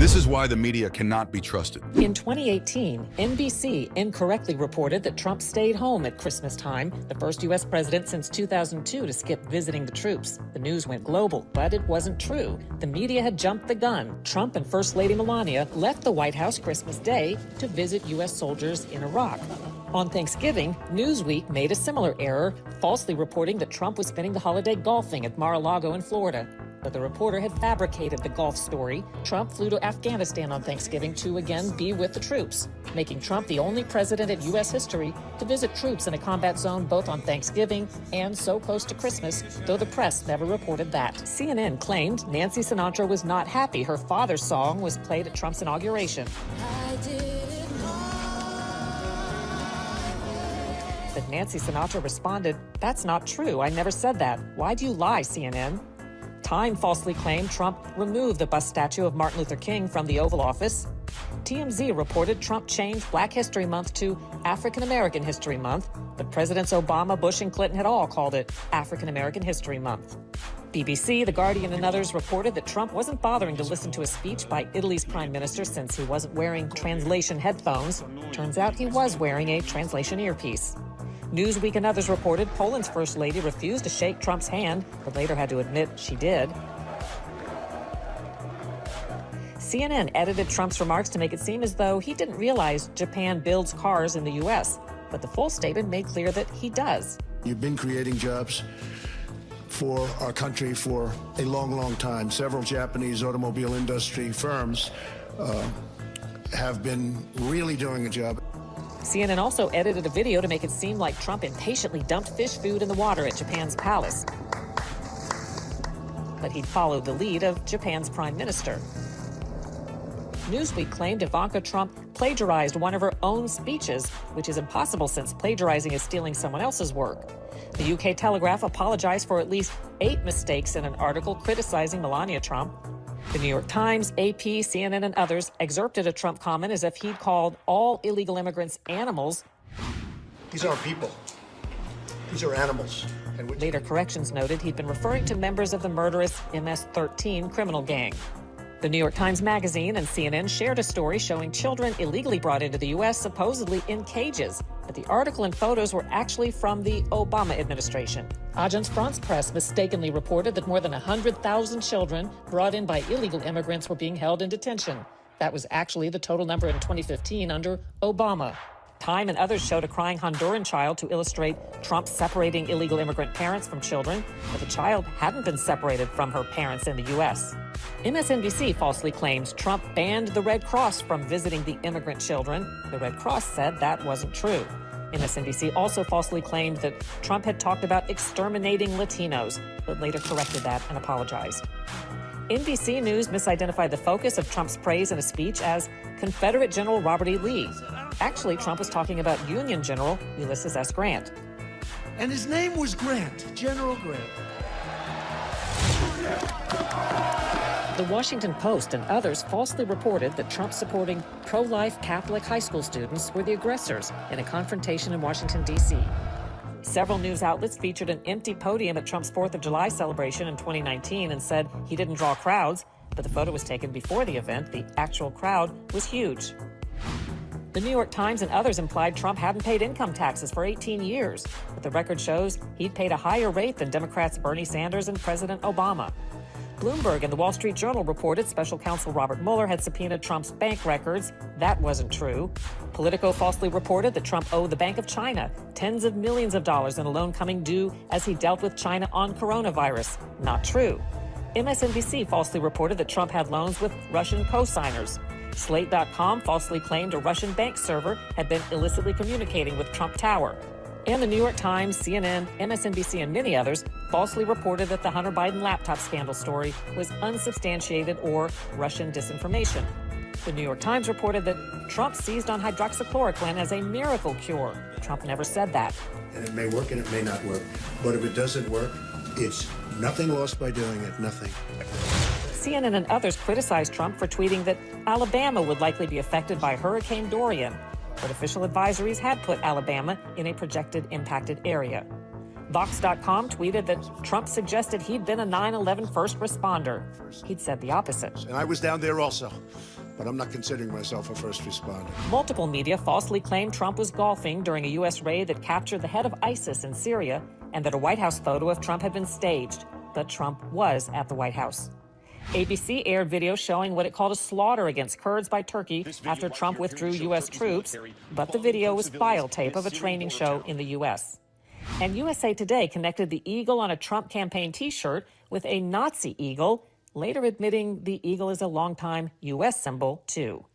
This is why the media cannot be trusted. In 2018, NBC incorrectly reported that Trump stayed home at Christmas time, the first U.S. president since 2002 to skip visiting the troops. The news went global, but it wasn't true. The media had jumped the gun. Trump and First Lady Melania left the White House Christmas Day to visit U.S. soldiers in Iraq. On Thanksgiving, Newsweek made a similar error, falsely reporting that Trump was spending the holiday golfing at Mar-a-Lago in Florida. But the reporter had fabricated the golf story. Trump flew to Afghanistan on Thanksgiving to again be with the troops, making Trump the only president in U.S. history to visit troops in a combat zone both on Thanksgiving and so close to Christmas, though the press never reported that. CNN claimed Nancy Sinatra was not happy her father's song was played at Trump's inauguration. But Nancy Sinatra responded, "That's not true. I never said that. Why do you lie, CNN?" Time falsely claimed Trump removed the bust statue of Martin Luther King from the Oval Office. TMZ reported Trump changed Black History Month to African American History Month, but Presidents Obama, Bush, and Clinton had all called it African American History Month. BBC, The Guardian, and others reported that Trump wasn't bothering to listen to a speech by Italy's prime minister since he wasn't wearing translation headphones. Turns out he was wearing a translation earpiece. Newsweek and others reported Poland's first lady refused to shake Trump's hand, but later had to admit she did. CNN edited Trump's remarks to make it seem as though he didn't realize Japan builds cars in the U.S., but the full statement made clear that he does. You've been creating jobs for our country for a long, long time. Several Japanese automobile industry firms have been really doing a job. CNN also edited a video to make it seem like Trump impatiently dumped fish food in the water at Japan's palace. But he'd followed the lead of Japan's prime minister. Newsweek claimed Ivanka Trump plagiarized one of her own speeches, which is impossible since plagiarizing is stealing someone else's work. The UK Telegraph apologized for at least 8 mistakes in an article criticizing Melania Trump. The New York Times, AP, CNN, and others excerpted a Trump comment as if he'd called all illegal immigrants animals. These aren't people. These are animals. Later corrections noted he'd been referring to members of the murderous MS-13 criminal gang. The New York Times Magazine and CNN shared a story showing children illegally brought into the U.S. supposedly in cages, but the article and photos were actually from the Obama administration. Agence France-Presse mistakenly reported that more than 100,000 children brought in by illegal immigrants were being held in detention. That was actually the total number in 2015 under Obama. Time and others showed a crying Honduran child to illustrate Trump separating illegal immigrant parents from children, but the child hadn't been separated from her parents in the U.S. MSNBC falsely claims Trump banned the Red Cross from visiting the immigrant children. The Red Cross said that wasn't true. MSNBC also falsely claimed that Trump had talked about exterminating Latinos, but later corrected that and apologized. NBC News misidentified the focus of Trump's praise in a speech as Confederate General Robert E. Lee. Actually, Trump was talking about Union General Ulysses S. Grant. And his name was Grant, General Grant. The Washington Post and others falsely reported that Trump supporting pro-life Catholic high school students were the aggressors in a confrontation in Washington, D.C. Several news outlets featured an empty podium at Trump's 4th of July celebration in 2019 and said he didn't draw crowds, but the photo was taken before the event. The actual crowd was huge. The New York Times and others implied Trump hadn't paid income taxes for 18 years, but the record shows he'd paid a higher rate than Democrats Bernie Sanders and President Obama. Bloomberg and the Wall Street Journal reported special counsel Robert Mueller had subpoenaed Trump's bank records. That wasn't true. Politico falsely reported that Trump owed the Bank of China tens of millions of dollars in a loan coming due as he dealt with China on coronavirus. Not true. MSNBC falsely reported that Trump had loans with Russian co-signers. Slate.com falsely claimed a Russian bank server had been illicitly communicating with Trump Tower. And the New York Times, CNN, MSNBC, and many others falsely reported that the Hunter Biden laptop scandal story was unsubstantiated or Russian disinformation. The New York Times reported that Trump seized on hydroxychloroquine as a miracle cure. Trump never said that. And it may work and it may not work. But if it doesn't work, it's nothing lost by doing it, nothing. CNN and others criticized Trump for tweeting that Alabama would likely be affected by Hurricane Dorian, but official advisories had put Alabama in a projected impacted area. Vox.com tweeted that Trump suggested he'd been a 9/11 first responder. He'd said the opposite. And I was down there also. but I'm not considering myself a first responder. Multiple media falsely claimed Trump was golfing during a U.S. raid that captured the head of ISIS in Syria and that a White House photo of Trump had been staged. But Trump was at the White House. ABC aired video showing what it called a slaughter against Kurds by Turkey after Trump withdrew U.S. troops, but the video was file tape of a training show in the U.S. And USA Today connected the eagle on a Trump campaign T-shirt with a Nazi eagle, later admitting the eagle is a longtime U.S. symbol, too.